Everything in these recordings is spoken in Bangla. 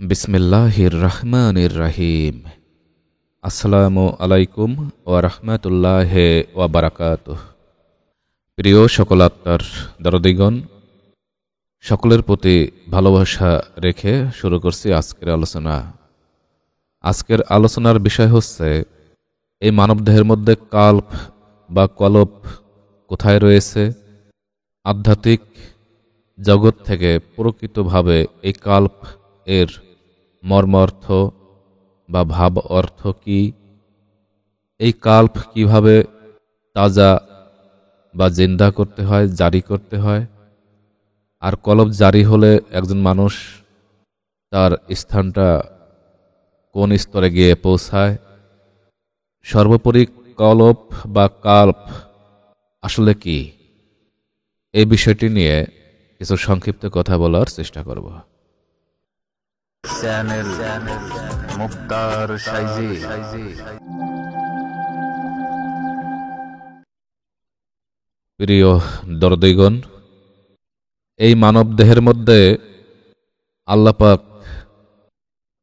বিসমিল্লাহির রহমানির রহিম। আসসালামু আলাইকুম ওয়া রাহমাতুল্লাহি ওয়া বারাকাতুহু। প্রিয় সকল আত্মার দরদিগণ, সকলের প্রতি ভালোবাসা রেখে শুরু করছি আজকের আলোচনা। আজকের আলোচনার বিষয় হচ্ছে এই মানবদেহের মধ্যে কাল্প বা কলব কোথায় রয়েছে। আধ্যাত্মিক জগৎ থেকে প্রকৃতভাবে এই কাল্প এর মর্মার্থ বা ভাব অর্থ কি, এই কাল্প কিভাবে তাজা বা জিন্দা করতে হয়, জারি করতে হয়, আর কলব জারি হলে একজন মানুষ তার স্থানটা কোন স্তরে গিয়ে পৌঁছায়। সর্বোপরি কলব বা কাল্প আসলে কি, এই বিষয়টি নিয়ে কিছু সংক্ষিপ্ত কথা বলার চেষ্টা করব। প্রিয় দরদিগণ, এই মানব দেহের মধ্যে আল্লাহ পাক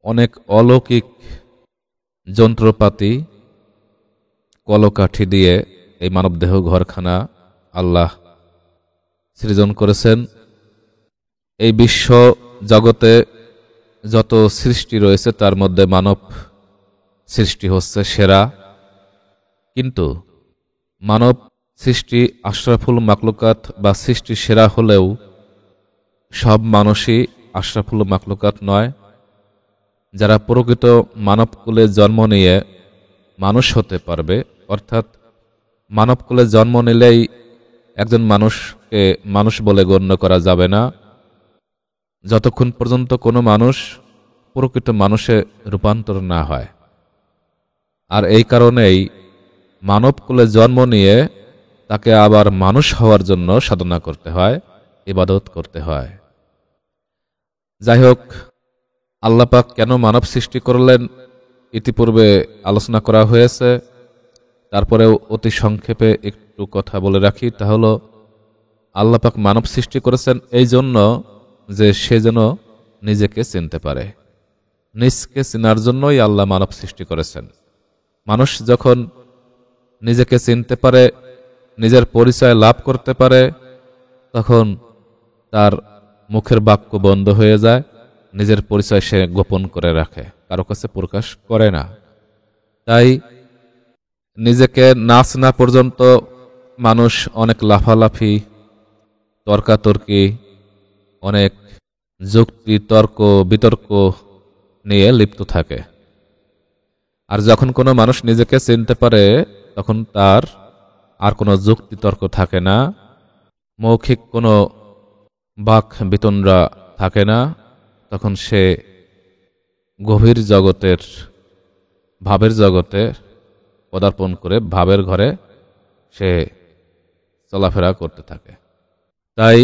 অনেক অলৌকিক যন্ত্রপাতি কলকাঠি দিয়ে এই মানবদেহ ঘরখানা আল্লাহ সৃজন করেছেন। এই বিশ্ব জগতে যত সৃষ্টি রয়েছে তার মধ্যে মানব সৃষ্টি হচ্ছে সেরা। কিন্তু মানব সৃষ্টি আশরাফুল মাকলুকাত বা সৃষ্টি সেরা হলেও সব মানুষই আশরাফুল মাকলুকাত নয়। যারা প্রকৃত মানবকুলে জন্ম নিয়ে মানুষ হতে পারবে, অর্থাৎ মানবকুলে জন্ম নিলেই একজন মানুষকে মানুষ বলে গণ্য করা যাবে না যতক্ষণ পর্যন্ত কোনো মানুষ প্রকৃত মানুষে রূপান্তর না হয়। আর এই কারণেই মানবকুলে জন্ম নিয়ে তাকে আবার মানুষ হওয়ার জন্য সাধনা করতে হয়, ইবাদত করতে হয়। যাই হোক, আল্লাহ পাক কেন মানব সৃষ্টি করলেন ইতিপূর্বে আলোচনা করা হয়েছে। তারপরেও অতি সংক্ষেপে একটু কথা বলে রাখি, তা হলো আল্লাহ পাক মানব সৃষ্টি করেছেন এই জন্য যে সে যেন নিজেকে চিনতে পারে। নিজকে চেনার জন্যই আল্লাহ মানব সৃষ্টি করেছেন। মানুষ যখন নিজেকে চিনতে পারে, নিজের পরিচয় লাভ করতে পারে, তখন তার মুখের বাক্য বন্ধ হয়ে যায়, নিজের পরিচয় সে গোপন করে রাখে, কারো কাছে প্রকাশ করে না। তাই নিজেকে না চেনা পর্যন্ত মানুষ অনেক লাফালাফি, তর্কাতর্কি, অনেক যুক্তি তর্ক বিতর্ক নিয়ে লিপ্ত থাকে। আর যখন কোনো মানুষ নিজেকে চিনতে পারে তখন তার আর কোনো যুক্তি তর্ক থাকে না, মৌখিক কোনো বাক বিতণ্ডা থাকে না। তখন সে গভীর জগতের ভাবের জগতে পদার্পণ করে ভাবের ঘরে সে চলাফেরা করতে থাকে। তাই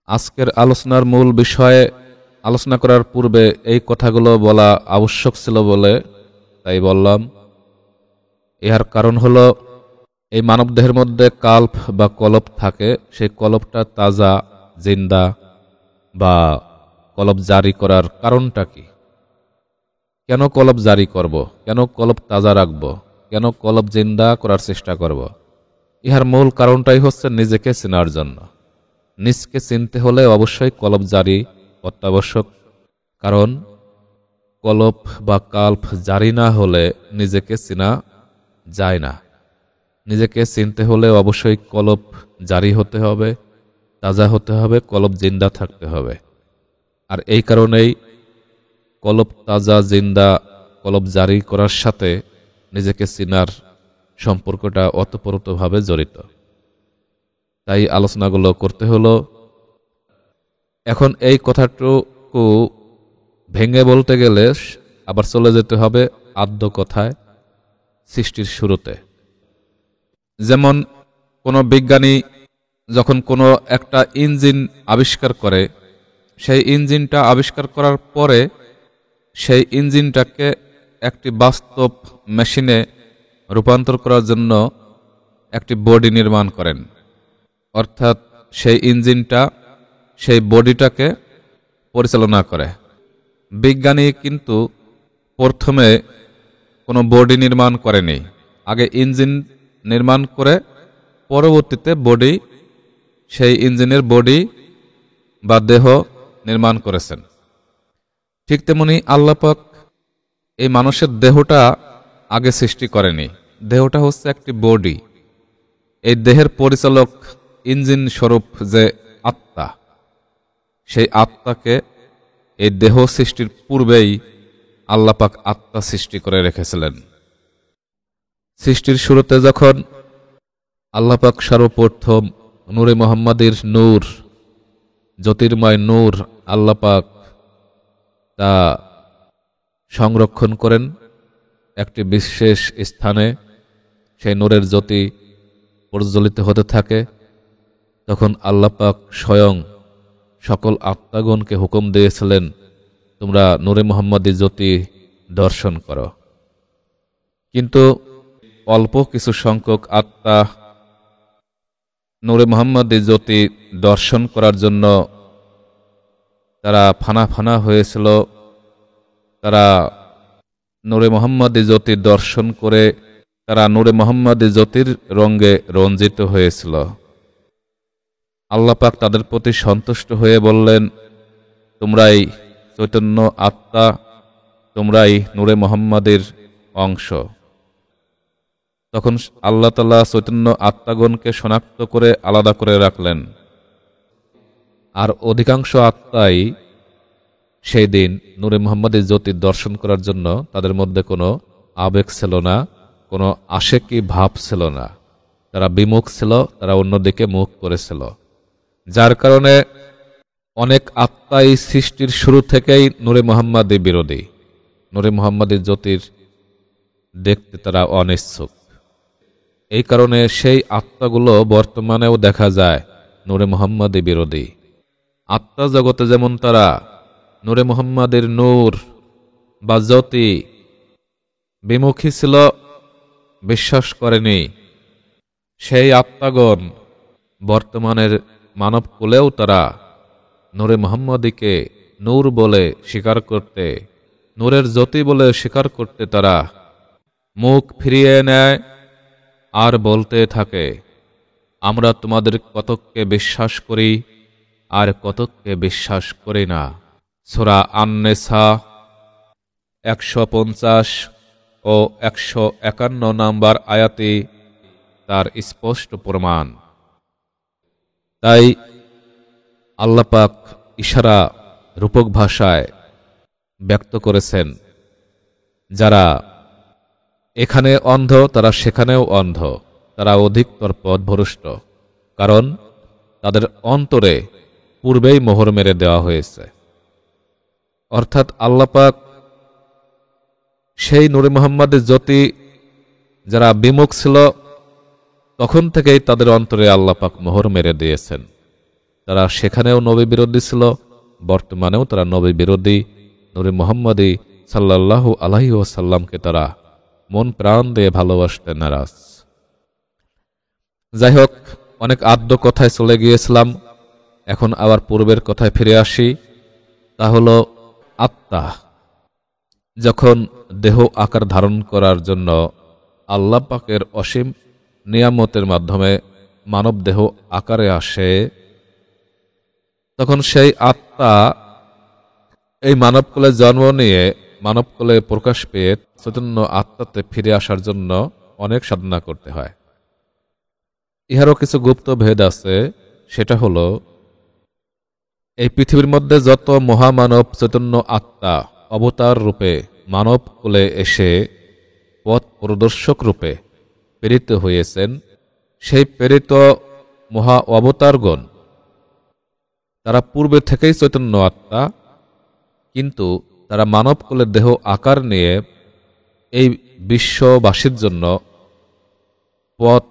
আজকের আলোচনার মূল বিষয়ে আলোচনা করার পূর্বে এই কথাগুলো বলা আবশ্যক ছিল বলে তাই বললাম। ইহার কারণ হলো এই মানবদেহের মধ্যে কাল্প বা কলব থাকে, সেই কলবটা তাজা জিন্দা বা কলব জারি করার কারণটা কি? কেন কলব জারি করব, কেন কলব তাজা রাখব, কেন কলব জিন্দা করার চেষ্টা করব? ইহার মূল কারণটাই হচ্ছে নিজেকে চেনার জন্য। নিজকে চিনতে হলে অবশ্যই কলব জারি অত্যাবশ্যক, কারণ কলব বা কাল্প জারি না হলে নিজেকে চেনা যায় না। নিজেকে চিনতে হলে অবশ্যই কলব জারি হতে হবে, তাজা হতে হবে, কলব জিন্দা থাকতে হবে। আর এই কারণেই কলব তাজা জিন্দা কলব জারি করার সাথে নিজেকে চিনার সম্পর্কটা ওতপ্রোতভাবে জড়িত। তাই আলোচনাগুলো করতে হলো। এখন এই কথাটুকু ভেঙে বলতে গেলে আবার চলে যেতে হবে আদ্য কথায়, সৃষ্টির শুরুতে। যেমন কোনো বিজ্ঞানী যখন কোনো একটা ইঞ্জিন আবিষ্কার করে, সেই ইঞ্জিনটা আবিষ্কার করার পরে সেই ইঞ্জিনটাকে একটি বাস্তব মেশিনে রূপান্তর করার জন্য একটি বডি নির্মাণ করেন। অর্থাৎ সেই ইঞ্জিনটা সেই বডিটাকে পরিচালনা করে। বিজ্ঞানী কিন্তু প্রথমে কোনো বডি নির্মাণ করেনি, আগে ইঞ্জিন নির্মাণ করে পরবর্তীতে বডি, সেই ইঞ্জিনের বডি বা দেহ নির্মাণ করেছেন। ঠিক তেমনি আল্লাহ পাক এই মানুষের দেহটা আগে সৃষ্টি করেনি। দেহটা হচ্ছে একটি বডি। এই দেহের পরিচালক ইঞ্জিন স্বরূপ যে আত্মা, সেই আত্মাকে এই দেহ সৃষ্টির পূর্বেই আল্লাহ পাক আত্মা সৃষ্টি করে রেখেছিলেন। সৃষ্টির শুরুতে যখন আল্লাহ পাক সর্বপ্রথম নূরে মুহাম্মাদের নূর, জ্যোতির্ময় নূর আল্লাহ পাক তা সংরক্ষণ করেন একটি বিশেষ স্থানে, সেই নূরের জ্যোতি প্রজ্বলিত হতে থাকে। তখন আল্লাহ পাক স্বয়ং সকল আত্মাগণকে হুকুম দিয়েছিলেন, তোমরা নূরে মুহাম্মাদি জ্যোতি দর্শন করো। কিন্তু অল্প কিছু সংখ্যক আত্মা নূরে মুহাম্মাদি জ্যোতি দর্শন করার জন্য তারা ফানা ফানা হয়েছিল। তারা নূরে মুহাম্মাদি জ্যোতি দর্শন করে তারা নূরে মুহাম্মাদি জ্যোতির রঙে রঞ্জিত হয়েছিল। আল্লাহ পাক তাদের প্রতি সন্তুষ্ট হয়ে বললেন, তোমরাই চৈতন্য আত্মা, তোমরাই নূরে মুহাম্মাদের অংশ। তখন আল্লাহ তাআলা চৈতন্য আত্মাগণকে শনাক্ত করে আলাদা করে রাখলেন। আর অধিকাংশ আত্মাই সেই দিন নূরে মুহাম্মাদের জ্যোতি দর্শন করার জন্য তাদের মধ্যে কোনো আবেগ ছিল না, কোনো আশেকি ভাব ছিল না। তারা বিমুখ ছিল, তারা অন্যদিকে মুখ করেছিল। যার কারণে অনেক আত্মাই সৃষ্টির শুরু থেকেই নূরে মুহাম্মাদি বিরোধী, নূরে মুহাম্মাদি জ্যোতির দেখতে তারা অনিচ্ছুক। এই কারণে সেই আত্মাগুলো বর্তমানেও দেখা যায় নূরে মুহাম্মাদি বিরোধী। আত্মা জগতে যেমন তারা নূরে মুহাম্মাদের নূর বা জ্যোতি বিমুখী ছিল, বিশ্বাস করেনি, সেই আত্মাগণ বর্তমানের মানব কুলেও তারা নূরে মুহাম্মাদিকে নূর বলে স্বীকার করতে, নূরের জ্যোতি বলে স্বীকার করতে তারা মুখ ফিরিয়ে নেয় আর বলতে থাকে, আমরা তোমাদের কতককে বিশ্বাস করি আর কতককে বিশ্বাস করি না। সূরা আন-নিসা 150 ও 151 নম্বর আয়াতে তার স্পষ্ট প্রমাণ। তাই আল্লাহ পাক ইশারা রূপক ভাষায় ব্যক্ত করেছেন, যারা এখানে অন্ধ তারা সেখানেও অন্ধ, তারা অধিকতর পথভ্রষ্ট, কারণ তাদের অন্তরে পূর্বেই মোহর মেরে দেওয়া হয়েছে। অর্থাৎ আল্লাহ পাক সেই নূরে মুহাম্মাদের জ্যোতি যারা বিমুখ ছিল তখন থেকেই তাদের অন্তরে আল্লাহ পাক মোহর মেরে দিয়েছেন। তারা সেখানেও নবী বিরোধী ছিল, বর্তমানেও তারা নবী বিরোধী। নূরে মুহাম্মাদি সাল্লাল্লাহু আলাইহি ওয়াসাল্লামকে তারা মন প্রাণ দিয়ে ভালোবাসতে নারাজ। যাই হোক, অনেক আদ্য কথায় চলে গিয়েছিলাম, এখন আবার পূর্বের কথায় ফিরে আসি। তা হল আত্মা যখন দেহ আকার ধারণ করার জন্য আল্লাহ পাকের অসীম নিয়ামতের মাধ্যমে মানব দেহ আকারে আসে, তখন সেই আত্মা এই মানবকুলে জন্ম নিয়ে মানবকুলে প্রকাশ পেয়ে চৈতন্য আত্মাতে ফিরে আসার জন্য অনেক সাধনা করতে হয়। ইহারও কিছু গুপ্ত ভেদ আছে। সেটা হলো, এই পৃথিবীর মধ্যে যত মহামানব চৈতন্য আত্মা অবতার রূপে মানব কুলে এসে পথ প্রদর্শক রূপে প্রেরিত হয়েছেন, সেই প্রেরিত মহা অবতারগণ তারা পূর্বে থেকেই চৈতন্য আত্মা, কিন্তু তারা মানব কুলের দেহ আকার নিয়ে এই বিশ্ববাসীর জন্য পথ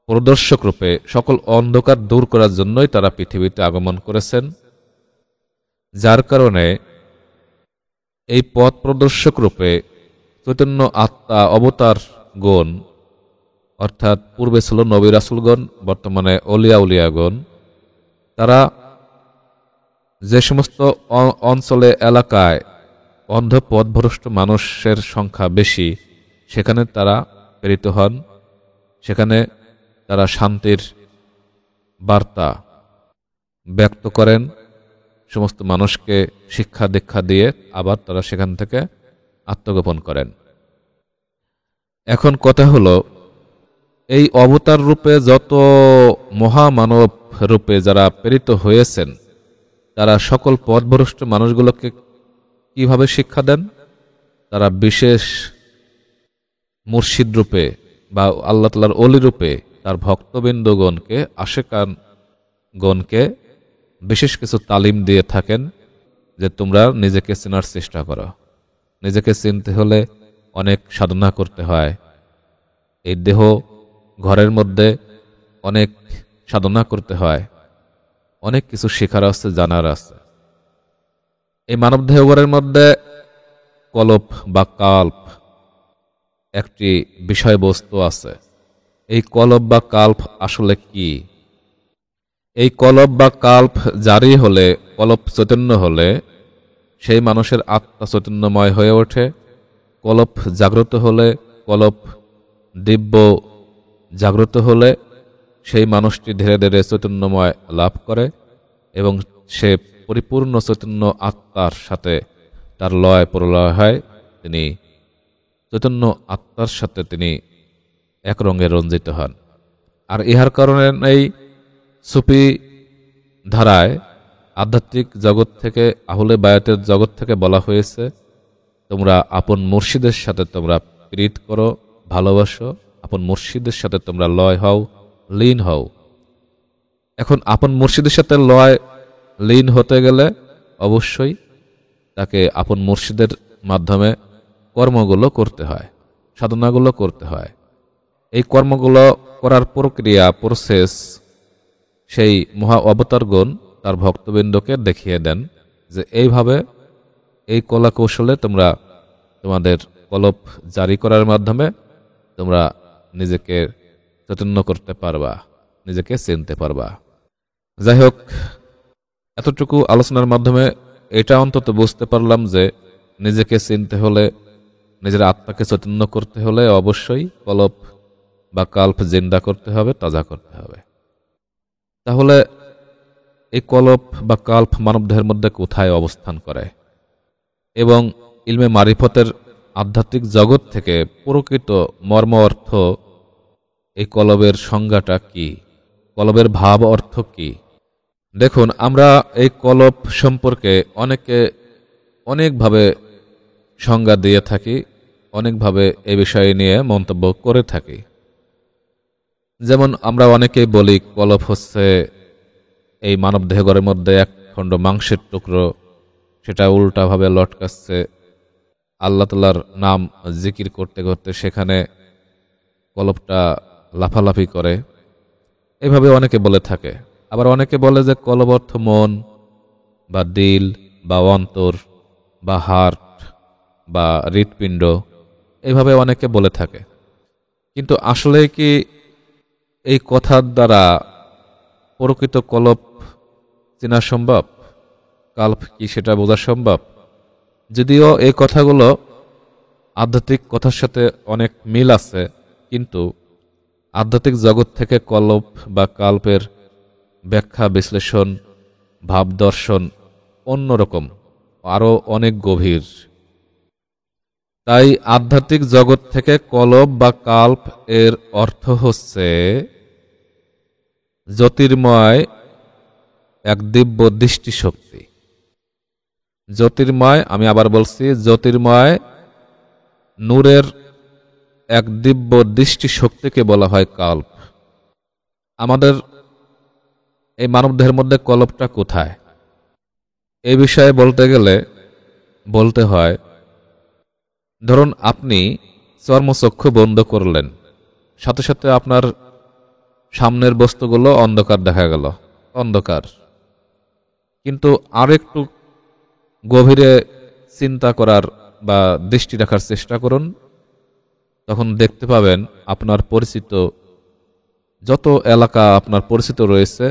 প্রদর্শক রূপে সকল অন্ধকার দূর করার জন্যই তারা পৃথিবীতে আগমন করেছেন। যার কারণে এই পথ প্রদর্শক রূপে চৈতন্য আত্মা অবতার গণ, অর্থাৎ পূর্বে ছিল নবী রাসূলগণ, বর্তমানে অলিয়া উলিয়াগণ, তারা যে সমস্ত অঞ্চলে এলাকায় অন্ধ পথভ্রষ্ট মানুষের সংখ্যা বেশি, সেখানে তারা প্রেরিত হন, সেখানে তারা শান্তির বার্তা ব্যক্ত করেন, সমস্ত মানুষকে শিক্ষা দীক্ষা দিয়ে আবার তারা সেখান থেকে আত্মগোপন করেন। এখন কথা হলো, এই অবতার রূপে যত মহামানব রূপে যারা প্রেরিত হয়েছেন, তারা সকল পথভ্রষ্ট মানুষগুলোকে কিভাবে শিক্ষা দেন? তারা বিশেষ মুর্শিদ রূপে বা আল্লাহ তাআলার ওলি রূপে তার ভক্তবৃন্দগণকে, আশেকানগণকে বিশেষ কিছু তালিম দিয়ে থাকেন যে তোমরা নিজেকে চেনার চেষ্টা করো। নিজেকে চিনতে হলে অনেক সাধনা করতে হয়। এই দেহ ঘরের মধ্যে অনেক সাধনা করতে হয়, অনেক কিছু শেখার আছে, জানার আছে। এই মানব দেহঘরের মধ্যে কলপ বা কাল্প একটি বিষয়বস্তু আছে। এই কলপ বা কাল্প আসলে কি? এই কলপ বা কাল্প জারি হলে, কলপ চৈতন্য হলে সেই মানুষের আত্মা চৈতন্যময় হয়ে ওঠে। কলপ জাগ্রত হলে, কলপ দিব্য জাগ্রত হলে সেই মানুষটি ধীরে ধীরে চৈতন্যময় লাভ করে এবং সে পরিপূর্ণ চৈতন্য আত্মার সাথে তার লয় প্রলয় হয়। তিনি চৈতন্য আত্মার সাথে তিনি এক রঙে রঞ্জিত হন। আর ইহার কারণে এই সুফি ধারায় আধ্যাত্মিক জগৎ থেকে, আহলে বায়াতের জগৎ থেকে বলা হয়েছে, তোমরা আপন মুর্শিদের সাথে তোমরা প্রীত করো, ভালোবাসো, আপন মুর্শিদের সাথে তোমরা লয় হও, লীন হও। এখন আপন মুর্শিদের সাথে লয় লীন হতে গেলে অবশ্যই তাকে আপন মুর্শিদের মাধ্যমে কর্মগুলো করতে হয়, সাধনাগুলো করতে হয়। এই কর্মগুলো করার প্রক্রিয়া, প্রসেস সেই মহা অবতারগণ তার ভক্তবৃন্দকে দেখিয়ে দেন যে এইভাবে, এই কলা কৌশলে তোমরা তোমাদের কলপ জারি করার মাধ্যমে তোমরা নিজেকে চৈতন্য করতে পারবা, নিজেকে চিনতে পারবা। যাই হোক, এতটুকু আলোচনার মাধ্যমে এটা অন্তত বুঝতে পারলাম যে নিজেকে চিনতে হলে, নিজের আত্মাকে চৈতন্য করতে হলে অবশ্যই কলপ বা কাল্প জিন্দা করতে হবে, তাজা করতে হবে। তাহলে এই কলপ বা কাল্প মানবদেহের মধ্যে কোথায় অবস্থান করে এবং ইলমে মারিফতের আধ্যাত্মিক জগৎ থেকে প্রকৃত মর্ম অর্থ, এই কলবের সংজ্ঞাটা কি, কলবের ভাব অর্থ কি? দেখুন, আমরা এই কলব সম্পর্কে অনেকে অনেকভাবে সংজ্ঞা দিয়ে থাকি, অনেকভাবে এই বিষয় নিয়ে মন্তব্য করে থাকি। যেমন আমরা অনেকেই বলি কলব হচ্ছে এই মানব দেহগরের মধ্যে এক খণ্ড মাংসের টুকরো, সেটা উল্টাভাবে লটকাচ্ছে। আল্লাহ তাআলার নাম জিকির করতে করতে সেখানে কলবটা লাফালাফি করে, এভাবে অনেকে বলে থাকে। আবার অনেকে বলে যে কলব অর্থ মন বা দিল বা অন্তর বা হার্ট বা হৃৎপিণ্ড, এইভাবে অনেকে বলে থাকে। কিন্তু আসলে কি এই কথার দ্বারা প্রকৃত কলব চেনা সম্ভব? কাল্প কি সেটা বোঝা সম্ভব? যদিও এই কথাগুলো আধ্যাত্মিক কথার সাথে অনেক মিল আছে, কিন্তু আধ্যাত্মিক জগৎ থেকে কলব বা কাল্পের ব্যাখ্যা, বিশ্লেষণ, ভাব দর্শন অন্যরকম, আরও অনেক গভীর। তাই আধ্যাত্মিক জগৎ থেকে কলব বা কাল্প এর অর্থ হচ্ছে জ্যোতির্ময় এক দিব্য দৃষ্টিশক্তি। জ্যোতির্ময়, আমি আবার বলছি, জ্যোতির্ময় নূরের এক দিব্য দৃষ্টিশক্তিকে বলা হয় কাল্প। আমাদের এই মানবদেহের মধ্যে কলবটা কোথায়, এই বিষয়ে বলতে গেলে বলতে হয়, ধরুন আপনি চর্মচক্ষু বন্ধ করলেন, সাথে সাথে আপনার সামনের বস্তুগুলো অন্ধকার দেখা গেল, অন্ধকার। কিন্তু আরেকটু গভীরে চিন্তা করার বা দৃষ্টি রাখার চেষ্টা করুন, তখন দেখতে পাবেন আপনার পরিচিত যত এলাকা আপনার পরিচিত রয়েছে,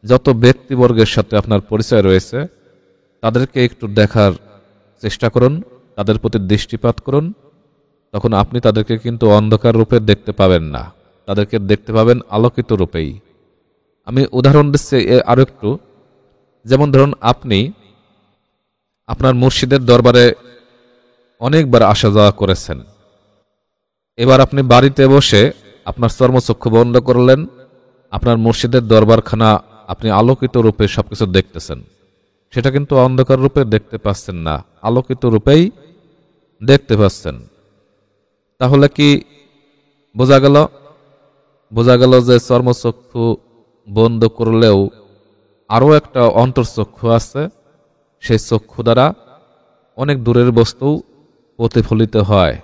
যত ব্যক্তিবর্গের সাথে আপনার পরিচয় রয়েছে, তাদেরকে একটু দেখার চেষ্টা করুন, তাদের প্রতি দৃষ্টিপাত করুন, তখন আপনি তাদেরকে কিন্তু অন্ধকার রূপে দেখতে পাবেন না, তাদেরকে দেখতে পাবেন আলোকিত রূপেই। আমি উদাহরণ দিচ্ছি আরো একটু। যেমন ধরুন, আপনি আপনার মুর্শিদের দরবারে অনেকবার আসা যাওয়া করেছেন। এবার আপনি বাড়িতে বসে আপনার চর্মচক্ষু বন্ধ করলেন, আপনার মুর্শিদের দরবারখানা আপনি আলোকিত রূপে সবকিছু দেখতেছেন। সেটা কিন্তু অন্ধকার রূপে দেখতে পাচ্ছেন না, আলোকিত রূপেই দেখতে পাচ্ছেন। তাহলে কি বোঝা গেল? বোঝা গেল যে চর্মচক্ষু বন্ধ করলেও আরও একটা অন্তর্চক্ষু আছে, সেই চক্ষু দ্বারা অনেক দূরের বস্তু প্রতিফলিত হয়,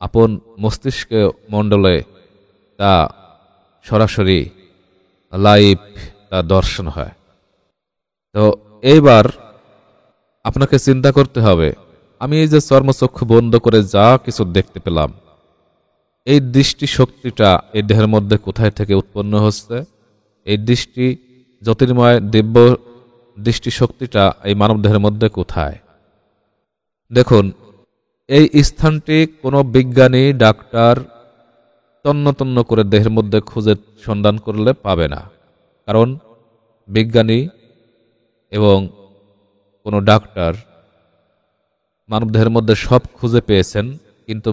আপন মস্তিষ্ক মণ্ডলে তা সরাসরি লাইভ তা দর্শন হয়। তো এইবার আপনাকে চিন্তা করতে হবে, আমি এই যে চর্মচক্ষু বন্ধ করে যা কিছু দেখতে পেলাম, এই দৃষ্টি শক্তিটা এই দেহের মধ্যে কোথায় থেকে উৎপন্ন হচ্ছে? এই দৃষ্টি জ্যোতির্ময় দিব্য দৃষ্টি শক্তিটা এই মানব দেহের মধ্যে কোথায়? দেখুন, এই স্থানটি কোনো বিজ্ঞানী ডাক্তার তন্ন তন্ন করে দেহের মধ্যে খুঁজে সন্ধান করলে পাবে না। কারণ বিজ্ঞানী এবং কোনো ডাক্তার মানবদেহের মধ্যে সব খুঁজে পেয়েছেন, কিন্তু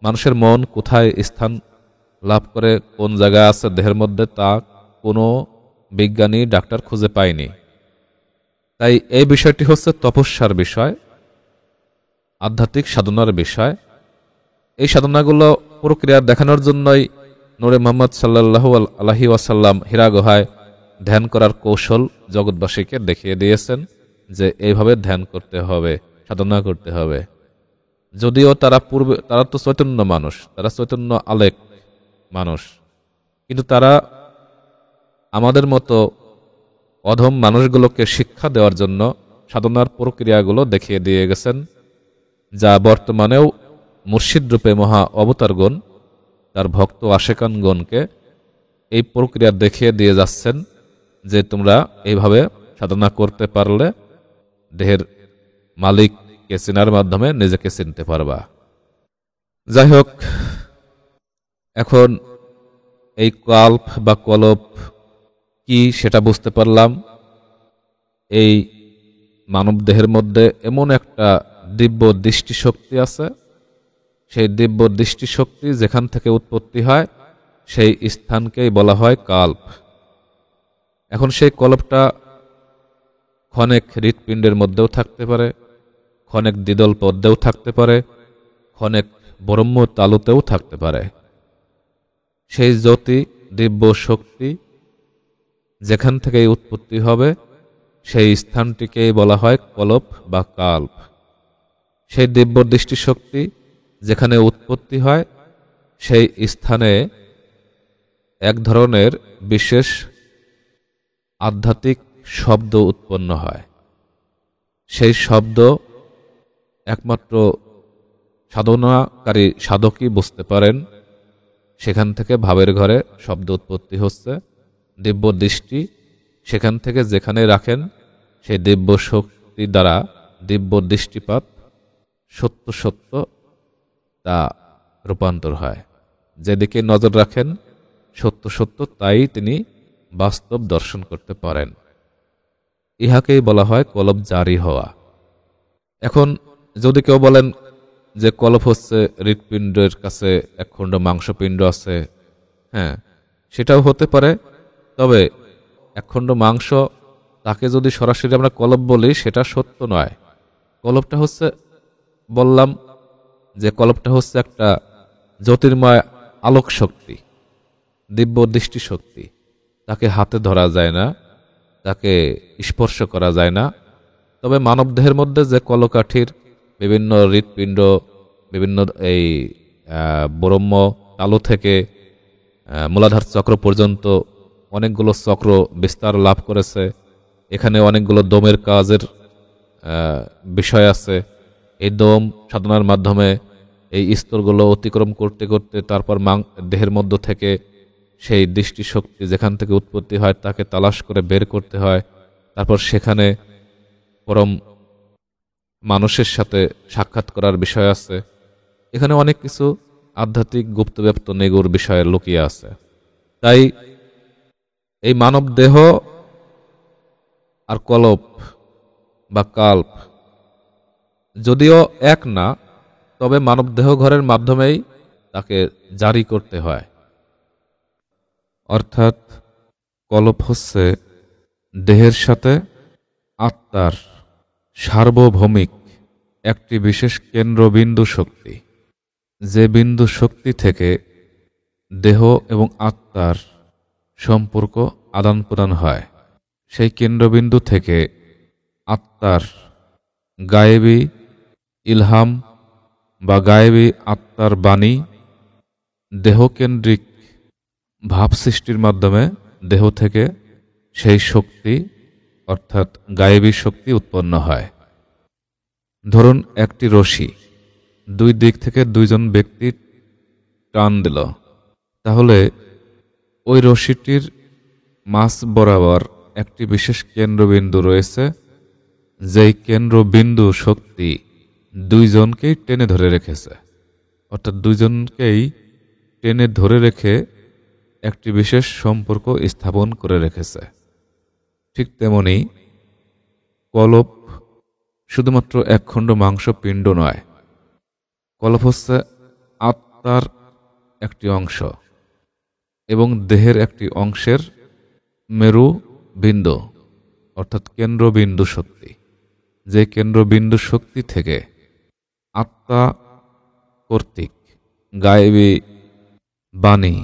মানুষের মন কোথায় স্থান লাভ করে, কোন জায়গায় আছে দেহের মধ্যে, তা কোনো বিজ্ঞানী ডাক্তার খুঁজে পায়নি। তাই এই বিষয়টি হচ্ছে তপস্যার বিষয়, আধ্যাত্মিক সাধনার বিষয়। এই সাধনাগুলো প্রক্রিয়া দেখানোর জন্যই নূরে মুহাম্মদ সাল্লাল্লাহু আলাইহি ওয়াসাল্লাম হীরা গুহায় ধ্যান করার কৌশল জগৎবাসীকে দেখিয়ে দিয়েছেন যে এইভাবে ধ্যান করতে হবে, সাধনা করতে হবে। যদিও তারা তো চৈতন্য মানুষ, তারা চৈতন্য আলেক মানুষ, কিন্তু তারা আমাদের মতো অধম মানুষগুলোকে শিক্ষা দেওয়ার জন্য সাধনার প্রক্রিয়াগুলো দেখিয়ে দিয়ে গেছেন, যা বর্তমানেও মুর্শিদ রূপে মহা অবতারগণ তার ভক্ত আশেকানগণকে এই প্রক্রিয়া দেখিয়ে দিয়ে যাচ্ছেন যে তোমরা এইভাবে সাধনা করতে পারলে দেহের মালিককে চেনার মাধ্যমে নিজেকে চিনতে পারবা। যাই হোক, এখন এই কাল্প বা কলপ কি সেটা বুঝতে পারলাম। এই মানব দেহের মধ্যে এমন একটা দিব্য দৃষ্টিশক্তি আছে, সেই দিব্য দৃষ্টিশক্তি যেখান থেকে উৎপত্তি হয় সেই স্থানকেই বলা হয় কাল্প। এখন সেই কল্পটা ক্ষণেক হৃৎপিণ্ডের মধ্যেও থাকতে পারে, ক্ষণেক দ্বিদল পদ্মেও থাকতে পারে, ক্ষণেক ব্রহ্ম তালুতেও থাকতে পারে। সেই জ্যোতি দিব্য শক্তি যেখান থেকেই উৎপত্তি হবে সেই স্থানটিকেই বলা হয় কল্প বা কাল্প। সেই দিব্য দৃষ্টিশক্তি যেখানে উৎপত্তি হয় সেই স্থানে এক ধরনের বিশেষ আধ্যাত্মিক শব্দ উৎপন্ন হয়। সেই শব্দ একমাত্র সাধনাকারী সাধকই বুঝতে পারেন। সেখান থেকে ভাবের ঘরে শব্দ উৎপত্তি হচ্ছে, দিব্য দৃষ্টি সেখান থেকে যেখানে রাখেন সেই দিব্য শক্তি দ্বারা দিব্য দৃষ্টিপাত সত্য সত্য তা রূপান্তর হয়। যেদিকে নজর রাখেন সত্য সত্য তাই তিনি বাস্তব দর্শন করতে পারেন। ইহাকেই বলা হয় কলব জারি হওয়া। এখন যদি কেউ বলেন যে কলব হচ্ছে হৃৎপিণ্ডের কাছে একখণ্ড মাংসপিণ্ড আছে, হ্যাঁ, সেটাও হতে পারে। তবে একখণ্ড মাংস তাকে যদি সরাসরি আমরা কলব বলি সেটা সত্য নয়। কলবটা হচ্ছে, বললাম যে কলবটা হচ্ছে একটা জ্যোতির্ময় আলোক শক্তি, দিব্য দৃষ্টি শক্তি। তাকে হাতে ধরা যায় না, তাকে স্পর্শ করা যায় না। তবে মানবদেহের মধ্যে যে কলকাঠির বিভিন্ন হৃৎপিণ্ড, বিভিন্ন এই ব্রহ্ম তালু থেকে মূলাধার চক্র পর্যন্ত অনেকগুলো চক্র বিস্তার লাভ করেছে। এখানে অনেকগুলো দমের কাজের বিষয় আছে। এই দম সাধনার মাধ্যমে এই স্তরগুলো অতিক্রম করতে করতে তারপর দেহের মধ্য থেকে সেই দৃষ্টিশক্তি যেখান থেকে উৎপত্তি হয় তাকে তালাশ করে বের করতে হয়। তারপর সেখানে পরম মানুষের সাথে সাক্ষাৎ করার বিষয় আছে। এখানে অনেক কিছু আধ্যাত্মিক গুপ্তব্যাপ্ত নিগূঢ় বিষয়ে লুকিয়ে আছে। তাই এই মানব দেহ আর কলপ বা কাল্প যদিও এক না, তবে মানব দেহ ঘরের মাধ্যমেই তাকে জারি করতে হয়। অর্থাৎ কলপ হচ্ছে দেহের সাথে আত্মার সার্বভৌমিক একটি বিশেষ কেন্দ্রবিন্দু শক্তি, যে বিন্দু শক্তি থেকে দেহ এবং আত্মার সম্পর্ক আদান প্রদান হয়। সেই কেন্দ্রবিন্দু থেকে আত্মার গায়েবী ইলহাম বা গায়েবী আত্মার বাণী দেহকেন্দ্রিক ভাব সৃষ্টির মাধ্যমে দেহ থেকে সেই শক্তি অর্থাৎ গায়েবী শক্তি উৎপন্ন হয়। ধরুন একটি রশি দুই দিক থেকে দুইজন ব্যক্তি টান দিল, তাহলে ওই রশিটির মাঝ বরাবর একটি বিশেষ কেন্দ্রবিন্দু রয়েছে, যেই কেন্দ্রবিন্দু শক্তি দুইজনকেই টেনে ধরে রেখেছে। অর্থাৎ দুইজনকেই টেনে ধরে রেখে একটি বিশেষ সম্পর্ক স্থাপন করে রেখেছে। ঠিক তেমনি কলপ শুধুমাত্র একখণ্ড মাংস পিণ্ড নয়, কলপ হচ্ছে আত্মার একটি অংশ এবং দেহের একটি অংশের মেরু বিন্দু অর্থাৎ কেন্দ্রবিন্দু শক্তি, যে কেন্দ্রবিন্দু শক্তি থেকে আত্মা কর্তৃক গায়েবী বাণী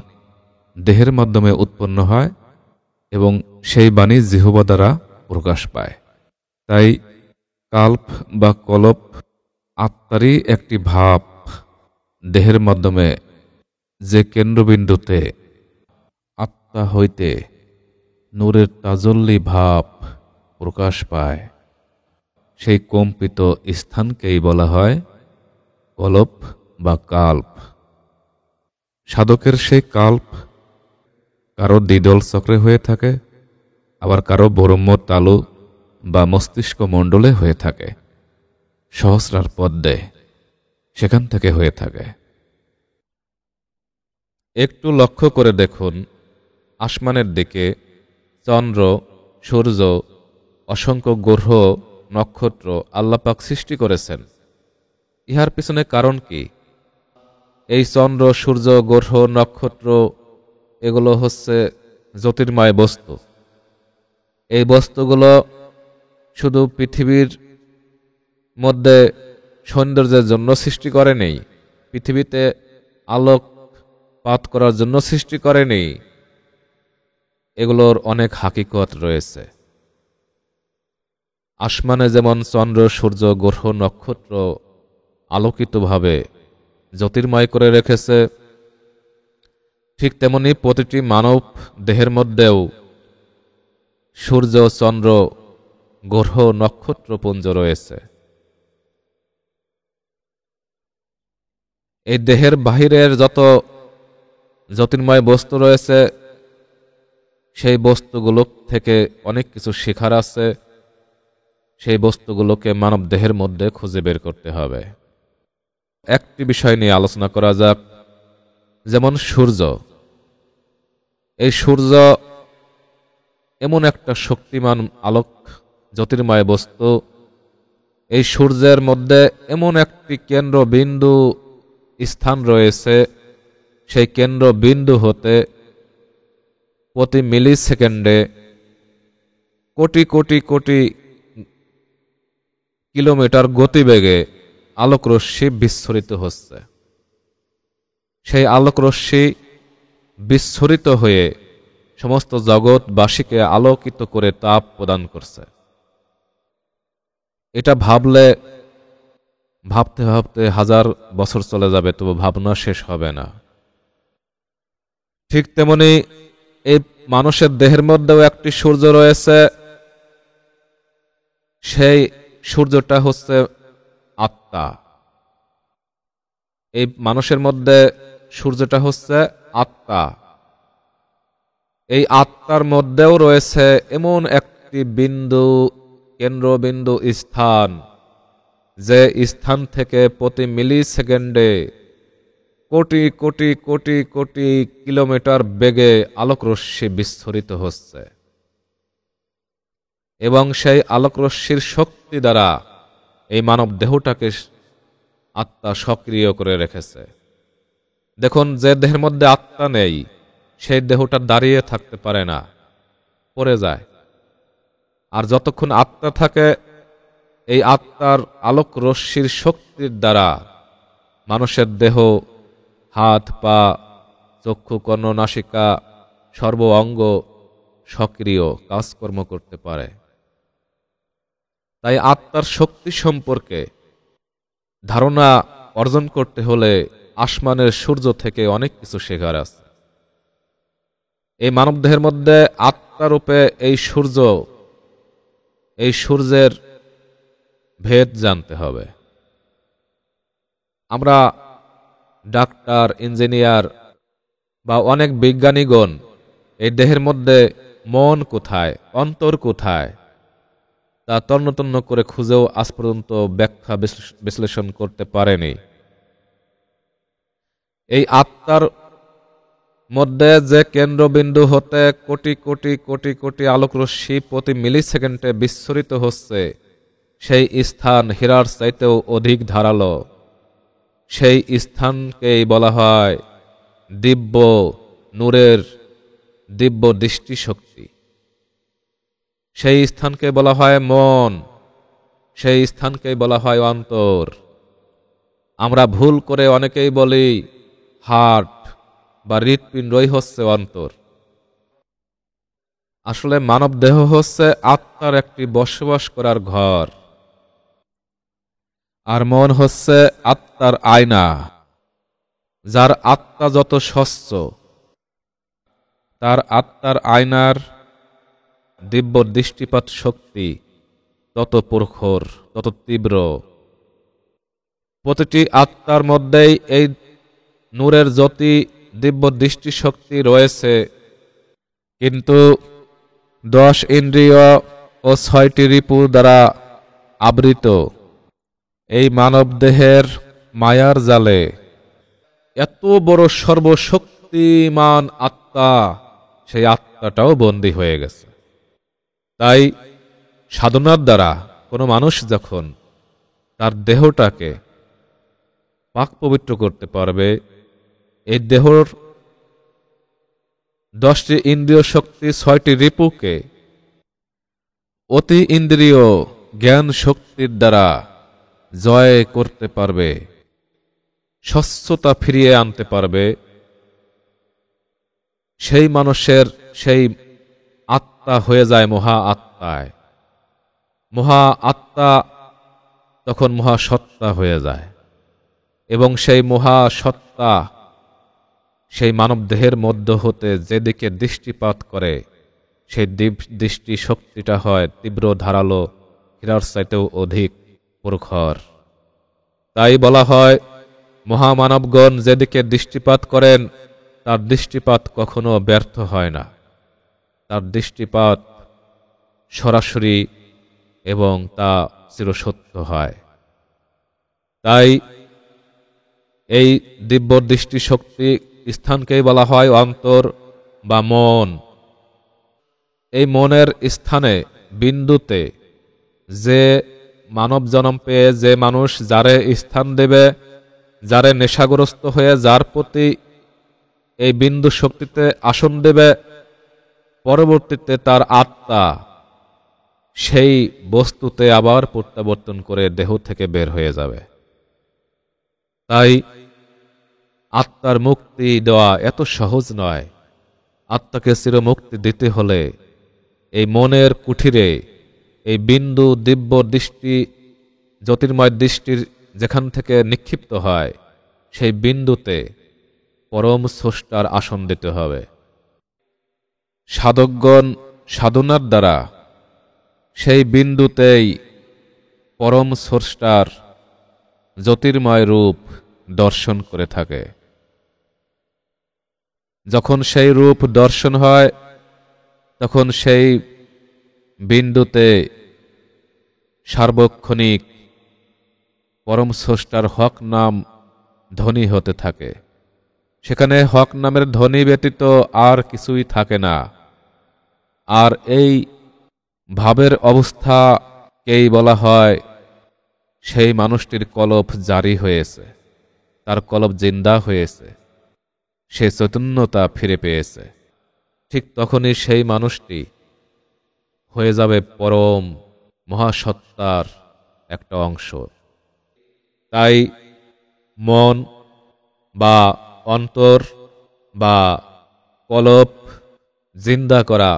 দেহের মাধ্যমে উৎপন্ন হয় এবং সেই বাণী জিহ্বা দ্বারা প্রকাশ পায়। তাই কাল্প বা কলপ আত্মারই একটি ভাব দেহের মাধ্যমে যে কেন্দ্রবিন্দুতে আত্মা হইতে নূরের তাজল্লি ভাব প্রকাশ পায়, সেই কম্পিত স্থানকেই বলা হয় কলপ বা কাল্প। সাধকের সেই কাল্প কারো দ্বিদল চক্রে হয়ে থাকে, আবার কারো ব্রহ্ম তালু বা মস্তিষ্ক মণ্ডলে হয়ে থাকে, সহস্রার পদ্মে সেখান থেকে হয়ে থাকে। একটু লক্ষ্য করে দেখুন আসমানের দিকে চন্দ্র, সূর্য, অসংখ্য গ্রহ, নক্ষত্র আল্লাহ পাক সৃষ্টি করেছেন। ইহার পিছনে কারণ কি? এই চন্দ্র, সূর্য, গ্রহ, নক্ষত্র এগুলো হচ্ছে জ্যোতির্ময় বস্তু। এই বস্তুগুলো শুধু পৃথিবীর মধ্যে সৌন্দর্যের জন্য সৃষ্টি করেনি, পৃথিবীতে আলোকপাত করার জন্য সৃষ্টি করেনি। এগুলোর অনেক হাকিকত রয়েছে। আসমানে যেমন চন্দ্র, সূর্য, গ্রহ, নক্ষত্র আলোকিতভাবে জ্যোতির্ময় করে রেখেছে, ঠিক তেমনি প্রতিটি মানব দেহের মধ্যেও সূর্য, চন্দ্র, গ্রহ, নক্ষত্রপুঞ্জ রয়েছে। এই দেহের বাহিরের যত জ্যোতির্ময় বস্তু রয়েছে, সেই বস্তুগুলো থেকে অনেক কিছু শেখার আছে। সেই বস্তুগুলোকে মানব দেহের মধ্যে খুঁজে বের করতে হবে। একটি বিষয় নিয়ে আলোচনা করা যাক, যেমন সূর্য। এই সূর্য এমন একটা শক্তিমান আলোক জ্যোতির্ময় বস্তু, এই সূর্যের মধ্যে এমন একটি কেন্দ্রবিন্দু স্থান রয়েছে, সেই কেন্দ্রবিন্দু হতে প্রতি মিলি সেকেন্ডে কোটি কোটি কোটি কিলোমিটার গতিবেগে আলোকরশ্মি বিচ্ছুরিত হচ্ছে। সেই আলোকরশ্মি বিচ্ছুরিত হয়ে সমস্ত জগৎবাসীকে আলোকিত করে তাপ প্রদান করছে। এটা ভাবতে ভাবতে হাজার বছর চলে যাবে, তবু ভাবনা শেষ হবে না। ঠিক তেমনি এই মানুষের দেহের মধ্যেও একটি সূর্য রয়েছে। সেই সূর্যটা হচ্ছে আত্মা। এই মানুষের মধ্যে সূর্যটা হচ্ছে আত্মা। এই আত্মার মধ্যেও রয়েছে এমন একটি বিন্দু, কেন্দ্রবিন্দু স্থান, যে স্থান থেকে প্রতি মিলি সেকেন্ডে কোটি কোটি কোটি কোটি কিলোমিটার বেগে আলোকরশ্মি বিস্ফোরিত হচ্ছে, এবং সেই আলোকরশ্মির শক্তি দ্বারা এই মানব দেহটাকে আত্মা সক্রিয় করে রেখেছে। দেখুন, যে দেহের মধ্যে আত্মা নেই সেই দেহটা দাঁড়িয়ে থাকতে পারে না, পড়ে যায়। আর যতক্ষণ আত্মা থাকে, এই আত্মার আলোক রশ্মির শক্তির দ্বারা মানুষের দেহ, হাত পা, চক্ষু কর্ণ নাসিকা সর্ব অঙ্গ সক্রিয় কাজকর্ম করতে পারে। তাই আত্মার শক্তি সম্পর্কে ধারণা অর্জন করতে হলে আসমানের সূর্য থেকে অনেক কিছু শেখার আছে। এই মানবদেহের মধ্যে আত্মারূপে এই সূর্যের ভেদ জানতে হবে। আমরা ডাক্তার, ইঞ্জিনিয়ার বা অনেক বিজ্ঞানীগণ এই দেহের মধ্যে মন কোথায়, অন্তর কোথায় তা তন্ন করে খুঁজেও আজ পর্যন্ত ব্যাখ্যা বিশ্লেষণ করতে পারেনি। এই আত্মার মধ্যে যে কেন্দ্রবিন্দু হতে কোটি কোটি কোটি কোটি আলোকরশ্মি প্রতি মিলি সেকেন্ডে বিস্ফোরিত হচ্ছে, সেই স্থান হীরার চাইতেও অধিক ধারালো। সেই স্থানকেই বলা হয় দিব্য নূরের দিব্য দৃষ্টিশক্তি। সেই স্থানকে বলা হয় মন, সেই স্থানকেই বলা হয় অন্তর। আমরা ভুল করে অনেকেই বলি হার্ট বা হৃৎপিণ্ডই হচ্ছে অন্তর। আসলে মানব দেহ হচ্ছে আত্মার একটি বসবাস করার ঘর, আর মন হচ্ছে আত্মার আয়না। যার আত্মা যত স্বচ্ছ, তার আত্মার আয়নার দিব্য দৃষ্টিপাত শক্তি তত প্রখর, তত তীব্র। প্রতিটি আত্মার মধ্যেই এই নূরের জ্যোতি, দিব্য দৃষ্টিশক্তি রয়েছে। কিন্তু 10 ইন্দ্রিয় ও 6টি রিপু দ্বারা আবৃত এই মানব দেহের মায়ার জালে এত বড় সর্বশক্তিমান আত্মা, সেই আত্মাটাও বন্দী হয়ে গেছে। তাই সাধনার দ্বারা কোনো মানুষ যখন তার দেহটাকে পাক পবিত্র করতে পারবে, এই দেহর 10টি ইন্দ্রিয় শক্তি, 6টি রিপুকে অতি ইন্দ্রিয় জ্ঞান শক্তির দ্বারা জয় করতে পারবে, স্বচ্ছতা ফিরিয়ে আনতে পারবে, সেই মানুষের সেই আত্মা হয়ে যায় মহা আত্মায়। মহা আত্মা তখন মহাসত্তা হয়ে যায়, এবং সেই মহাসত্তা সেই মানব দেহের মধ্য হতে যেদিকে দৃষ্টিপাত করে, সেই দৃষ্টি শক্তিটা হয় তীব্র ধারালো, হীরার চাইতেও অধিক প্রখর। তাই বলা হয় মহামানবগণ যেদিকে দৃষ্টিপাত করেন, তার দৃষ্টিপাত কখনো ব্যর্থ হয় না। তার দৃষ্টিপাত সরাসরি এবং তা চিরসত্য হয়। তাই এই দিব্য দৃষ্টিশক্তি স্থানকেই বলা হয় অন্তর বা মন। এই মনের স্থানে, বিন্দুতে যে মানব জন্ম পেয়ে যে মানুষ যারে স্থান দেবে, যারে নেশাগ্রস্ত হয়ে যার প্রতি এই বিন্দু শক্তিতে আসন দেবে, পরবর্তীতে তার আত্মা সেই বস্তুতে আবার প্রত্যাবর্তন করে দেহ থেকে বের হয়ে যাবে। তাই আত্মার মুক্তি দেওয়া এত সহজ নয়। আত্মাকে চিরমুক্তি দিতে হলে এই মনের কুঠিরে এই বিন্দু দিব্য দৃষ্টি, জ্যোতির্ময় দৃষ্টির যেখান থেকে নিক্ষিপ্ত হয়, সেই বিন্দুতে পরম স্রষ্টার আসন দিতে হবে। সাধকগণ সাধনার দ্বারা সেই বিন্দুতেই পরম স্রষ্টার জ্যোতির্ময় রূপ দর্শন করে থাকে। যখন সেই রূপ দর্শন হয়, তখন সেই বিন্দুতে সার্বক্ষণিক পরম স্রষ্টার হক নাম ধ্বনি হতে থাকে। সেখানে হক নামের ধ্বনি ব্যতীত আর কিছুই থাকে না। আর এই ভাবের অবস্থাকেই বলা হয় সেই মানুষটির কলব জারি হয়েছে, তার কলব জিন্দা হয়েছে, সে চৈতন্যতা ফিরে পেয়েছে। ঠিক তখনই সেই মানুষটি হয়ে যাবে পরম মহাসত্তার একটা অংশ। তাই মন বা অন্তর বা কলব জিন্দা করা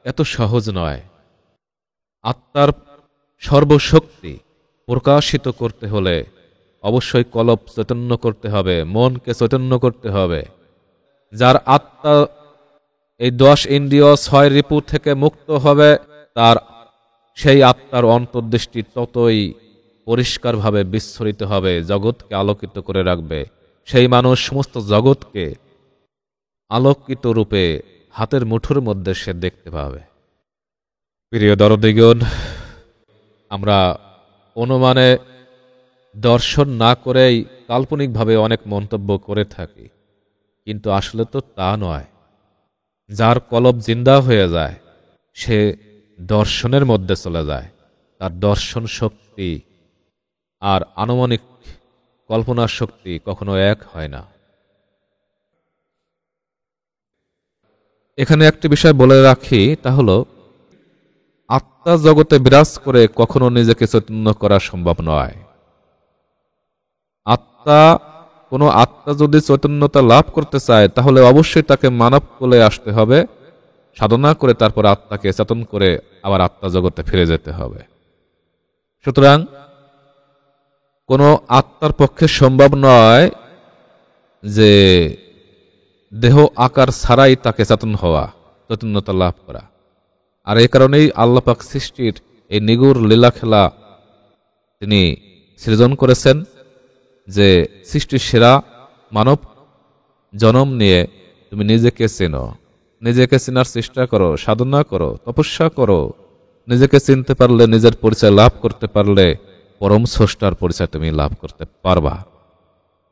এত সহজ নয়। আত্মার সর্বশক্তি প্রকাশিত করতে হলে অবশ্যই কলব চৈতন্য করতে হবে, মনকে চৈতন্য করতে হবে। যার আত্মা এই 10 ইন্দ্রিয় 6 রিপু থেকে মুক্ত হবে, তার সেই আত্মার অন্তর্দৃষ্টি ততই পরিষ্কারভাবে বিস্ফোরিত হবে, জগৎকে আলোকিত করে রাখবে। সেই মানুষ সমস্ত জগৎকে আলোকিত রূপে হাতের মুঠোর মধ্যে সে দেখতে পাবে। প্রিয় দরদিগণ, আমরা অনুমানে দর্শন না করেই কাল্পনিকভাবে অনেক মন্তব্য করে থাকি, কিন্তু আসলে তো তা নয়। যার কলব জিন্দা হয়ে যায় সে দর্শনের মধ্যে চলে যায়। তার দর্শন শক্তি আর আনুমানিক কল্পনার শক্তি কখনো এক হয় না। এখানে একটি বিষয় বলে রাখি, তা হলো আত্মা জগতে বিরাজ করে কখনো নিজেকে চৈতন্য করা সম্ভব নয়। কোনো আত্মা যদি চৈতন্যতা লাভ করতে চায় তাহলে অবশ্যই তাকে মানব কোলে আসতে হবে, সাধনা করে তারপর আত্মাকে চেতন করে আবার আত্মা জগতে ফিরে যেতে হবে। সুতরাং কোনো আত্মার পক্ষে সম্ভব নয় যে দেহ আকার ছাড়াই তাকে চেতন হওয়া, চৈতন্যতা লাভ করা। আর এই কারণেই আল্লাহ পাক সৃষ্টির এই নিগুড় লীলা খেলা তিনি সৃজন করেছেন যে সৃষ্টির সেরা মানব জন্ম নিয়ে তুমি নিজেকে চেনো, নিজেকে চেনার চেষ্টা করো, সাধনা করো, তপস্যা করো। নিজেকে চিনতে পারলে, নিজের পরিচয় লাভ করতে পারলে পরম স্রষ্টার পরিচয় তুমি লাভ করতে পারবা।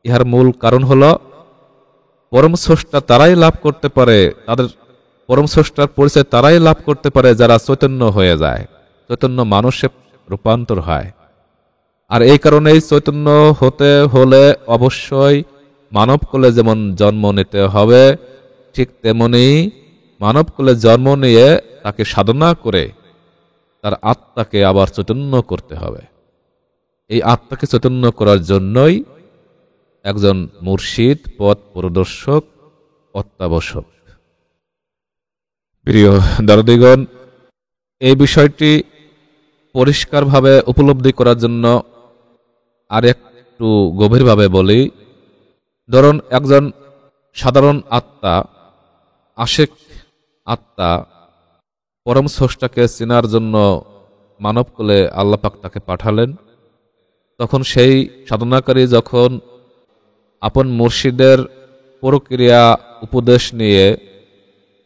ইহার মূল কারণ হলো পরম স্রষ্টা তারাই লাভ করতে পারে, তাদের পরম স্রষ্টার পরিচয় তারাই লাভ করতে পারে যারা চৈতন্য হয়ে যায়, চৈতন্য মানুষে রূপান্তর হয়। আর এই কারণেই চৈতন্য হতে হলে অবশ্যই মানব কোলে যেমন জন্ম নিতে হবে, ঠিক তেমনি মানব কোলে জন্ম নিয়ে তাকে সাধনা করে তার আত্মাকে আবার চৈতন্য করতে হবে। এই আত্মাকে চৈতন্য করার জন্যই একজন মুর্শিদ, পথ প্রদর্শক, অত্যাবশ্যক। প্রিয় দরদিগণ, এই বিষয়টি পরিষ্কারভাবে উপলব্ধি করার জন্য আর একটু গভীরভাবে বলি। ধরুন একজন সাধারণ আত্মা, আশিক আত্মা পরম স্রষ্টাকে চেনার জন্য মানব কোলে আল্লাহ পাক তাকে পাঠালেন। তখন সেই সাধনাকারী যখন আপন মুর্শিদের প্রক্রিয়া উপদেশ নিয়ে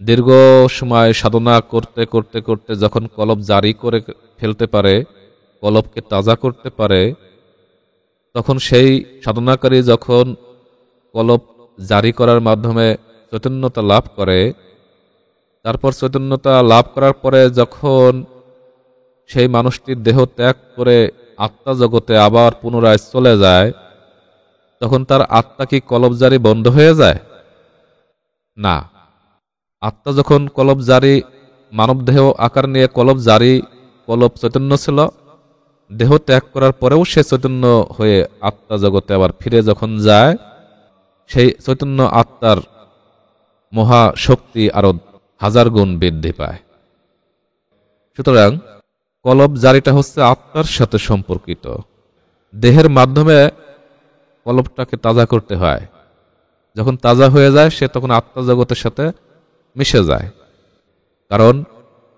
দীর্ঘ সময় সাধনা করতে করতে করতে যখন কলব জারি করে ফেলতে পারে, কলবকে তাজা করতে পারে, তখন সেই সাধনাকারী যখন কলব জারি করার মাধ্যমে চৈতন্যতা লাভ করে, তারপর চৈতন্যতা লাভ করার পরে যখন সেই মানুষটির দেহ ত্যাগ করে আত্মা জগতে আবার পুনরায় চলে যায়, তখন তার আত্মা কি কলব জারি বন্ধ হয়ে যায়? না। আত্মা যখন কলব জারি, মানব দেহ আকার নিয়ে কলব জারি, কলব চৈতন্য ছিল, দেহ ত্যাগ করার পরেও সে চৈতন্য হয়ে আত্মা জগতে আবার ফিরে যখন যায়, সেই চৈতন্য আত্মার মহাশক্তি আরো 1000 গুণ বৃদ্ধি পায়। সুতরাং কলব জারিটা হচ্ছে আত্মার সাথে সম্পর্কিত। দেহের মাধ্যমে কলবটাকে তাজা করতে হয়। যখন তাজা হয়ে যায় সে তখন আত্মা জগতের সাথে মিশে যায়। কারণ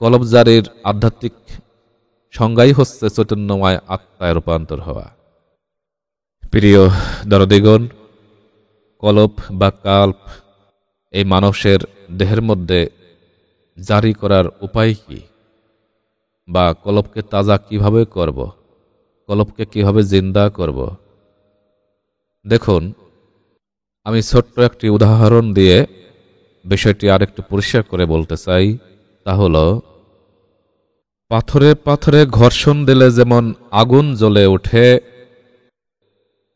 কলব জারির আধ্যাত্মিক সংজ্ঞাই হচ্ছে চৈতন্যময় আত্মায় রূপান্তর হওয়া। প্রিয় দরদিগণ, কলব বা কাল্প এই মানুষের দেহের মধ্যে জারি করার উপায় কি, বা কলবকে তাজা কিভাবে করব? কলবকে কিভাবে জিন্দা করব। দেখুন, আমি ছোট্ট একটি উদাহরণ দিয়ে বিষয়টি আরেকটু পরিষ্কার করে বলতে চাই। তা হলো, পাথরে পাথরে ঘর্ষণ দিলে যেমন আগুন জ্বলে ওঠে,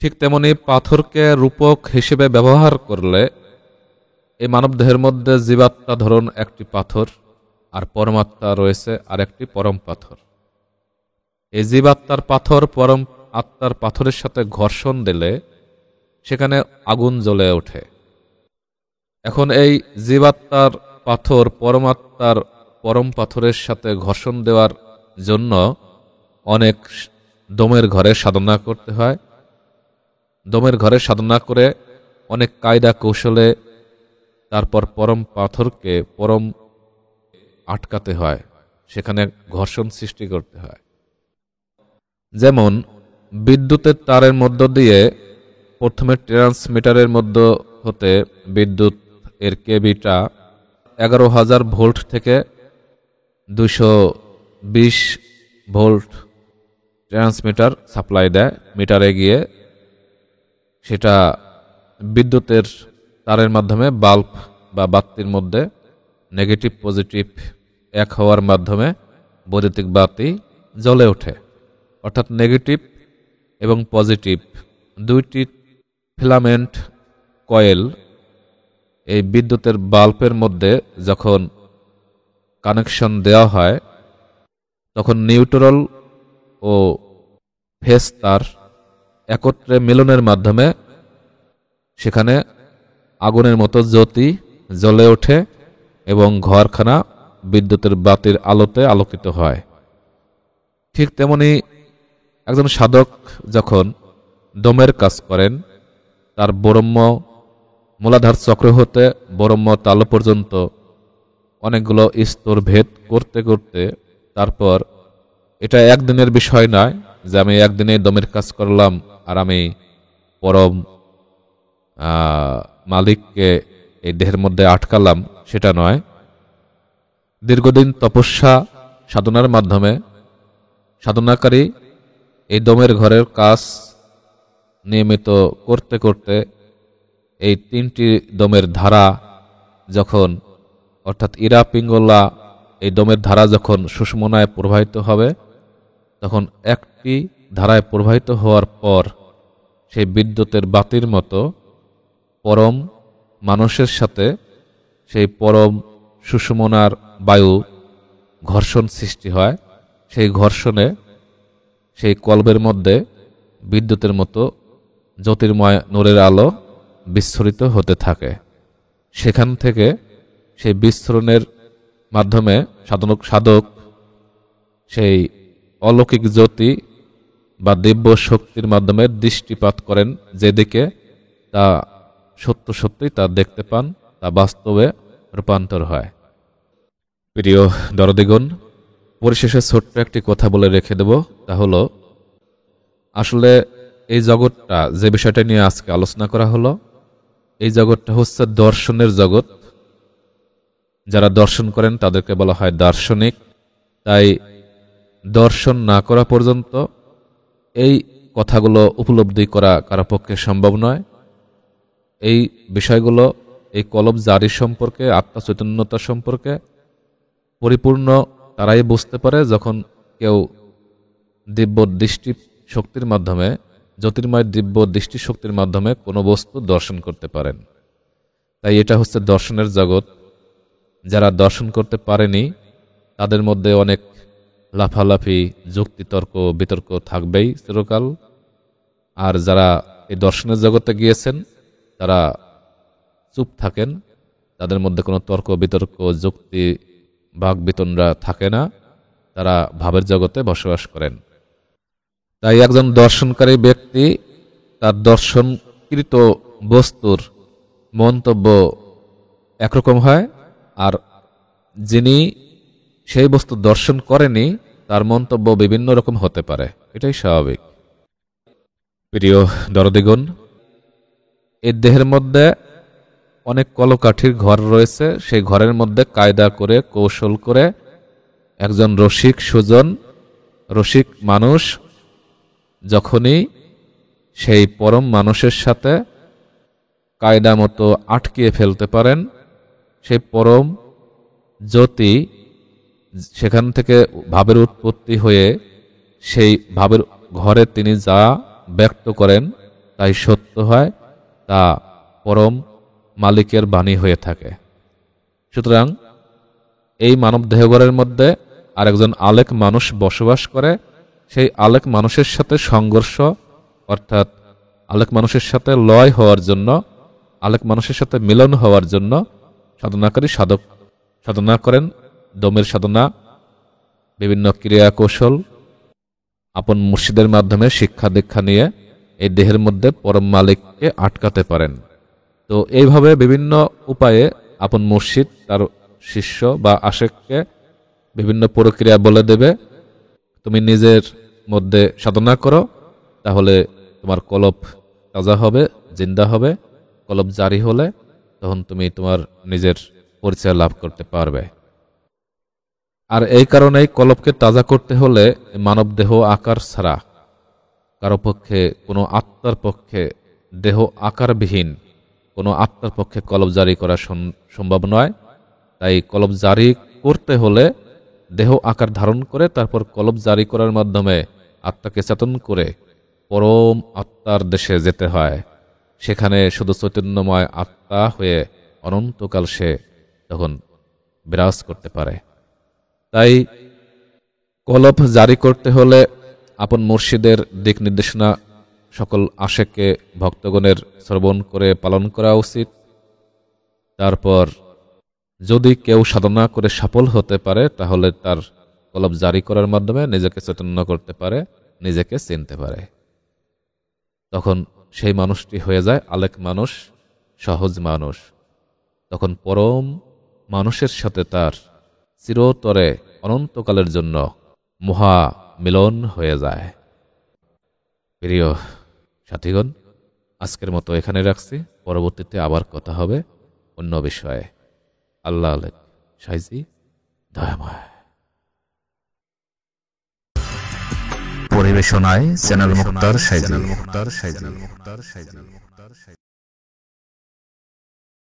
ঠিক তেমনি পাথরকে রূপক হিসেবে ব্যবহার করলে এই মানবদেহের মধ্যে জীবাত্মা ধরুন একটি পাথর, আর পরমাত্মা রয়েছে আর একটি পরম পাথর। এই জীবাত্মার পাথর পরম আত্মার পাথরের সাথে ঘর্ষণ দিলে সেখানে আগুন জ্বলে ওঠে। এখন এই জীবাত্মার পাথর পরমাত্মার পরম পাথরের সাথে ঘর্ষণ দেওয়ার জন্য অনেক দমের ঘরে সাধনা করতে হয়। দমের ঘরে সাধনা করে অনেক কায়দা কৌশলে তারপর পরম পাথরকে পরম আটকাতে হয়, সেখানে ঘর্ষণ সৃষ্টি করতে হয়। যেমন বিদ্যুতের তারের মধ্য দিয়ে প্রথমে ট্রান্সমিটারের মধ্য হতে বিদ্যুৎ এর কেবিটা 11,000 ভোল্ট থেকে 220 ভোল্ট ট্রান্সমিটার সাপ্লাই দেয় মিটারে গিয়ে, সেটা বিদ্যুতের তারের মাধ্যমে বাল্ব বা বাতির মধ্যে নেগেটিভ পজিটিভ এক হওয়ার মাধ্যমে বৈদ্যুতিক বাতি জ্বলে ওঠে। অর্থাৎ নেগেটিভ এবং পজিটিভ দুইটি ফিলামেন্ট কয়েল এই বিদ্যুতের বাল্বের মধ্যে যখন কানেকশন দেওয়া হয়, তখন নিউট্রাল ও ফেজ তার একত্রে মিলনের মাধ্যমে সেখানে আগুনের মতো জ্যোতি জ্বলে ওঠে এবং ঘরখানা বিদ্যুতের বাতির আলোতে আলোকিত হয়। ঠিক তেমনি একজন সাধক যখন দমের কাজ করেন, তার ব্রহ্ম মূলাধার চক্র হতে ব্রহ্ম তাল পর্যন্ত অনেকগুলো স্তর ভেদ করতে করতে তারপর এটা একদিনের বিষয় নয় যে আমি একদিনে দমের কাজ করলাম আর আমি পরম মালিককে এই দেহের মধ্যে আটকালাম, সেটা নয়। দীর্ঘদিন তপস্যা সাধনার মাধ্যমে সাধনাকারী এই দমের ঘরের কাজ নিয়মিত করতে করতে এই তিনটি দমের ধারা যখন, অর্থাৎ ইরা পিঙ্গলা এই দমের ধারা যখন সুষমনায় প্রবাহিত হবে, তখন একটি ধারায় প্রবাহিত হওয়ার পর সেই বিদ্যুতের বাতির মতো পরম মানুষের সাথে সেই পরম সুষমনার বায়ু ঘর্ষণ সৃষ্টি হয়। সেই ঘর্ষণে সেই কল্পের মধ্যে বিদ্যুতের মতো জ্যোতির্ময় নূরের আলো বিস্ফোরিত হতে থাকে। সেখান থেকে সেই বিস্ফোরণের মাধ্যমে সাধক সেই অলৌকিক জ্যোতি বা দিব্য শক্তির মাধ্যমে দৃষ্টিপাত করেন, যেদিকে তা সত্য সত্যই তা দেখতে পান, তা বাস্তবে রূপান্তর হয়। প্রিয় দরদিগণ, পরিশেষে ছোট্ট একটি কথা বলে রেখে দেব, তা হলো আসলে এই জগৎটা যে বিষয়টা নিয়ে আজকে আলোচনা করা হলো, এই জগৎটা হচ্ছে দর্শনের জগৎ। যারা দর্শন করেন তাদেরকে বলা হয় দার্শনিক। তাই দর্শন না করা পর্যন্ত এই কথাগুলো উপলব্ধি করা কারো পক্ষে সম্ভব নয়। এই বিষয়গুলো, এই কলব জারি সম্পর্কে, আত্মা চৈতন্যতা সম্পর্কে পরিপূর্ণ তারাই বুঝতে পারে যখন কেউ দিব্য দৃষ্টি শক্তির মাধ্যমে, জ্যোতির্ময় দিব্য দৃষ্টি শক্তির মাধ্যমে কোনো বস্তু দর্শন করতে পারেন। তাই এটা হচ্ছে দর্শনের জগৎ। যারা দর্শন করতে পারেনি তাদের মধ্যে অনেক লাফালাফি, যুক্তিতর্ক, বিতর্ক থাকবেই চিরকাল। আর যারা এই দর্শনের জগতে গিয়েছেন তারা চুপ থাকেন, তাদের মধ্যে কোনো তর্ক বিতর্ক, যুক্তি, বাক বিতণ্ডা থাকে না, তারা ভাবের জগতে বসবাস করেন। তাই একজন দর্শনকারী ব্যক্তি তার দর্শনকৃত বস্তুর মন্তব্য একরকম হয়, আর যিনি সেই বস্তু দর্শন করেনি তার মন্তব্য বিভিন্ন রকম হতে পারে। এটাই স্বাভাবিক। প্রিয় দরদিগণ, এই দেহের মধ্যে অনেক কলকাঠির ঘর রয়েছে। সেই ঘরের মধ্যে কায়দা করে, কৌশল করে একজন রসিক সুজন, রসিক মানুষ যখনই সেই পরম মানুষের সাথে কায়দা মতো আটকিয়ে ফেলতে পারেন, সেই পরম জ্যোতি সেখান থেকে ভাবের উৎপত্তি হয়ে সেই ভাবের ঘরে তিনি যা ব্যক্ত করেন তাই সত্য হয়, তা পরম মালিকের বাণী হয়ে থাকে। সুতরাং এই মানব দেহঘরের মধ্যে আরেকজন আলেক মানুষ বসবাস করে। সেই আলেক মানুষের সাথে সংঘর্ষ, অর্থাৎ আলেক মানুষের সাথে লয় হওয়ার জন্য, আলেক মানুষের সাথে মিলন হওয়ার জন্য সাধনাকারী সাধক সাধনা করেন, দমের সাধনা, বিভিন্ন ক্রিয়া কৌশল, আপন মুর্শিদের মাধ্যমে শিক্ষা দীক্ষা নিয়ে এই দেহের মধ্যে পরম মালিককে আটকাতে পারেন। তো এইভাবে বিভিন্ন উপায়ে আপন মুর্শিদ তার শিষ্য বা আশেককে বিভিন্ন প্রক্রিয়া বলে দেবে, তুমি নিজের মধ্যে সাধনা করো, তাহলে তোমার কলব তাজা হবে, জিন্দা হবে। কলব জারি হলে তখন তুমি তোমার নিজের পরিচয় লাভ করতে পারবে। আর এই কারণেই কলবকে তাজা করতে হলে মানব দেহ আকার ছাড়া কারো পক্ষে, কোনো আত্মার পক্ষে, দেহ আকারবিহীন কোনো আত্মার পক্ষে কলব জারি করা সম্ভব নয়। তাই কলব জারি করতে হলে দেহ আকার ধারণ করে তারপর কলব জারি করার মাধ্যমে আত্মাকে চেতন করে পরম আত্মার দেশে যেতে হয়। সেখানে শুধু চৈতন্যময় আত্মা হয়ে অনন্তকাল সে তখন বিরাজ করতে পারে। তাই কলব জারি করতে হলে আপন মুর্শিদের দিক নির্দেশনা সকল আশেককে, ভক্তগণের শ্রবণ করে পালন করা উচিত। তারপর যদি কেউ সাধনা করে সফল হতে পারে, তাহলে তার কলব জারি করার মাধ্যমে নিজেকে চৈতন্য করতে পারে, নিজেকে চিনতে পারে। তখন সেই মানুষটি হয়ে যায় আলেক মানুষ, সহজ মানুষ। তখন পরম মানুষের সাথে তার চিরতরে অনন্তকালের জন্য মহা মিলন হয়ে যায়। প্রিয় সাথীগণ, আজকের মতো এখানে রাখছি। পরবর্তীতে আবার কথা হবে অন্য বিষয়ে। আল্লাহ আলেক সাইজি দয়াময়। পরিবেশনায় চ্যানেল মুক্তার সাইজি।